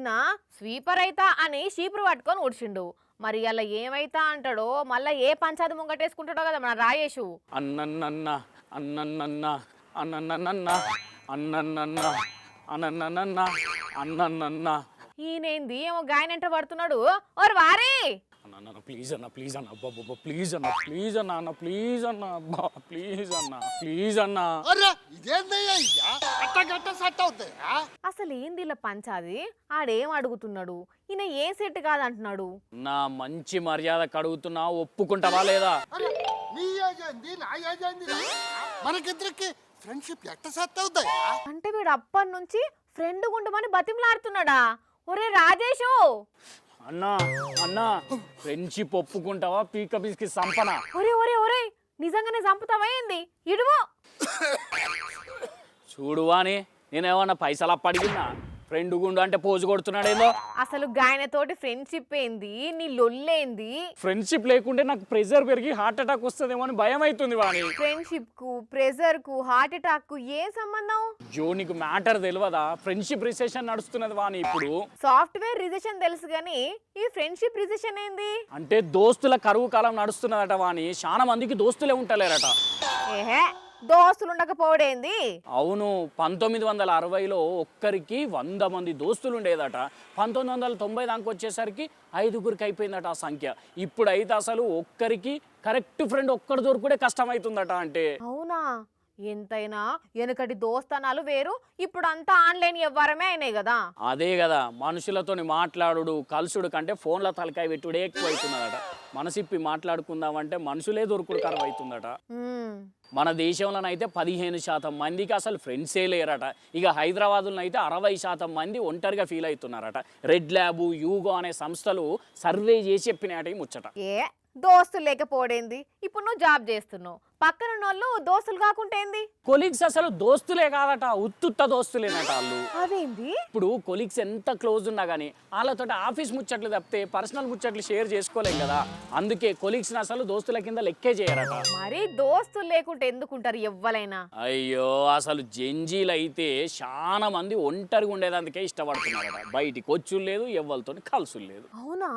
నిన్న స్వీపర్ అయితా అని షీపురు పట్టుకొని ఉడిచిండు. మరి అలా ఏమైతా అంటాడో మళ్ళా ఏ పంచాది ముంగటేసుకుంటాడో కదా మన రాయేషు. అన్నన్నన్న అన్నన్నన్న అన్నన్నన్న అన్నన్నన్న అన్నన్నన్న అన్నన్నన్న ఈయనేంది ఏమో గాయనంట పడుతున్నాడు. ఓరు వారి అన్న ప్లీజ్ అన్న ప్లీజ్ అన్న అబ్బా ప్లీజ్ అన్న ప్లీజ్ అన్న అన్న ప్లీజ్ అన్న అబ్బా ప్లీజ్ అన్న ప్లీజ్ అన్న. అసలు ఏంది ఇలా పంచాది? ఆడేం అడుగుతున్నాడు? ఈయన ఏ సెట్ కాదంటున్నాడు. నా మంచి మర్యాద కడుగుతున్నా ఒప్పుకుంటావా లేదా? మనకిద్దరికి ఫ్రెండ్షిప్ ఎట్ట సెట్ అవుతాయా? అంటే వీడు అప్పటి నుంచి ఫ్రెండ్ గుండమని బతిమలాడుతున్నాడా? ఒరే రాజేషు, అన్నా అన్నా ఫ్రెండ్షిప్ ఒప్పుకుంటావా పీక పీస్కి సంపన? ఒరే ఒరే ఒరే నిజంగానే చంపుతావా ఏంది? ఇడువు. చూడువాని నేనేమన్నా పైసలు అప్పడిగినా ఫ్రెండ్ గుండు అంటే పోజు కొడుతున్నాడేమో. అసలు గాయనతోటి ఫ్రెండ్షిప్ ఏంది? నీ లొల్లేంది? ఫ్రెండ్షిప్ లేకుంటే నాకు ప్రెషర్ పెరిగి హార్ట్ అటాక్ వస్తుందేమో అని భయం అవుతుంది వాణి. ఫ్రెండ్షిప్ కు ప్రెజర్ కు హార్ట్ అటాక్ కు ఏం సంబంధం? జో నీకు మ్యాటర్ తెలియదా? ఫ్రెండ్షిప్ రిసెషన్ నడుస్తున్నది వాణి ఇప్పుడు. సాఫ్ట్వేర్ రిజెషన్ తెలుసు గానీ ఈ ఫ్రెండ్షిప్ రిజెషన్ ఏంది? అంటే దోస్తుల కరువు కాలం నడుస్తున్నదట వాణి. చాలా మందికి దోస్తులే ఉంటలేరట. ఏహే, దోస్తులు ఉండకపోవడేంది? అవును, 1960లో ఒక్కరికి 100 మంది దోస్తులు ఉండేదట. 1990 దాకా వచ్చేసరికి 5గురికి అయిపోయిందట ఆ సంఖ్య. ఇప్పుడైతే అసలు ఒక్కరికి కరెక్ట్ ఫ్రెండ్ ఒక్కడు దొరుకుడే కష్టమవుతుందట. అంటే అవునా? ఎంతైనా వెనకటి దోస్తనాలు వేరు, ఇప్పుడు అంతా ఆన్లైన్ వ్యవహారమే అయినాయి కదా. అదే కదా, మనుషులతోని మాట్లాడుడు కలుసుడు కంటే ఫోన్ల తలకాయ పెట్టుడే ఎక్కువ అవుతున్నదట. మనసిప్పి మాట్లాడుకుందామంటే మనుషులే దొరుకుడు కరువు అవుతుందట. మన దేశంలోనైతే 15% మందికి అసలు ఫ్రెండ్సే లేరట. ఇక హైదరాబాద్లో అయితే 60% మంది ఒంటరిగా ఫీల్ అవుతున్నారట. రెడ్ ల్యాబ్, యూగో అనే సంస్థలు సర్వే చేసి చెప్పినాయట ఈ ముచ్చట. ఏ దోస్తులు లేకపోవడేంది? ఇప్పుడు నువ్వు జాబ్ చేస్తున్నావు, పక్కన వాళ్ళు దోస్తులు కాకుంటే ఏంది? కొలీగ్స్ అసలు దోస్తులే కాదట, ఉత్తుత్త దోస్తులేనట వాళ్ళు. అదేంది? ఇప్పుడు కొలీగ్స్ ఎంత క్లోజ్ ఉన్నా కానీ వాళ్ళతో ఆఫీస్ ముచ్చట్లు తప్పితే పర్సనల్ ముచ్చట్లు షేర్ చేసుకోలేం కదా. అందుకే కొలీగ్స్ని అసలు దోస్తుల కింద లెక్కే చేయరట. మరి దోస్తులు లేకుంటే ఎందుకుంటారు ఎవ్వలైనా? అయ్యో, అసలు జంజీలు అయితే చాలా మంది ఒంటరిగా ఉండేదందుకే ఇష్టపడుతున్నారట. బయటికి వచ్చులు లేదు, ఎవ్వరితో కలుసులు లేదు. అవునా?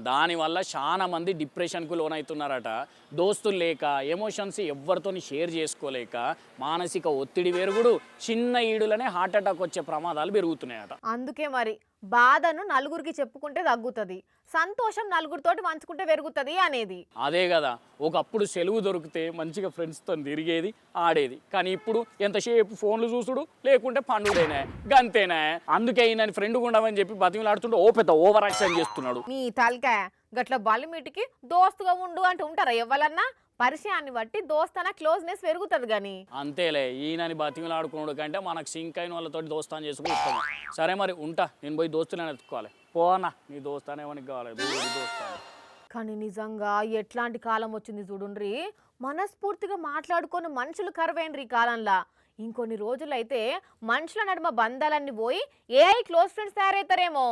దానివల్ల చాలా మంది డిప్రెషన్కు లోనవుతున్నారట. దోస్తులు లేక, ఎమోషన్స్ ఎవరితో షేర్ చేసుకోలేక మానసిక ఒత్తిడి పెరుగుడు, చిన్న ఈడులనే హార్ట్ అటాక్ వచ్చే ప్రమాదాలు పెరుగుతున్నాయట. అందుకే మరి బాధను నలుగురికి చెప్పుకుంటే తగ్గుతుంది, సంతోషం నలుగురితోటి పంచుకుంటే పెరుగుతుంది అనేది. అదే కదా, ఒకప్పుడు సెలవు దొరికితే మంచిగా ఫ్రెండ్స్తో తిరిగేది, ఆడేది. కానీ ఇప్పుడు ఎంతసేపు ఫోన్లు చూసుడు, లేకుంటే పండుగేనా గంతేనా. అందుకే ఈయన ఫ్రెండ్ ఉండమని చెప్పి బతిమలాడుతుంటే ఓ పెద్ద ఓవర్ యాక్షన్ చేస్తున్నాడు. నీ తలకాయ గట్ల బలిమిటికి దోస్తుగా ఉండు అంటే ఉంటారా ఎవ్వలన్నా? పరిచయాన్ని బట్టి దోస్తన క్లోజ్నెస్ పెరుగుతుంది గాని. అంతేలే, ఈయనని బతిమలాడుకున్నాడు కంటే మనకు సింక్ అయిన వాళ్ళతో దోస్తాను చేసుకుంటాం. సరే మరి ఉంటా, నేను పోయి దోస్తులను ఎత్తుకోవాలి. పోనా, నీ దోస్తానే మనకి కావాలి దోస్తాను. కానీ నిజంగా ఎట్లాంటి కాలం వచ్చింది చూడుండ్రి. మనస్ఫూర్తిగా మాట్లాడుకొని మనుషులు కరువైనరు ఈ కాలంలో. ఇంకొన్ని రోజులైతే మనుషుల నడుమ బంధాలన్నీ పోయి ఏఐ క్లోజ్ ఫ్రెండ్స్ తయారవుతారేమో.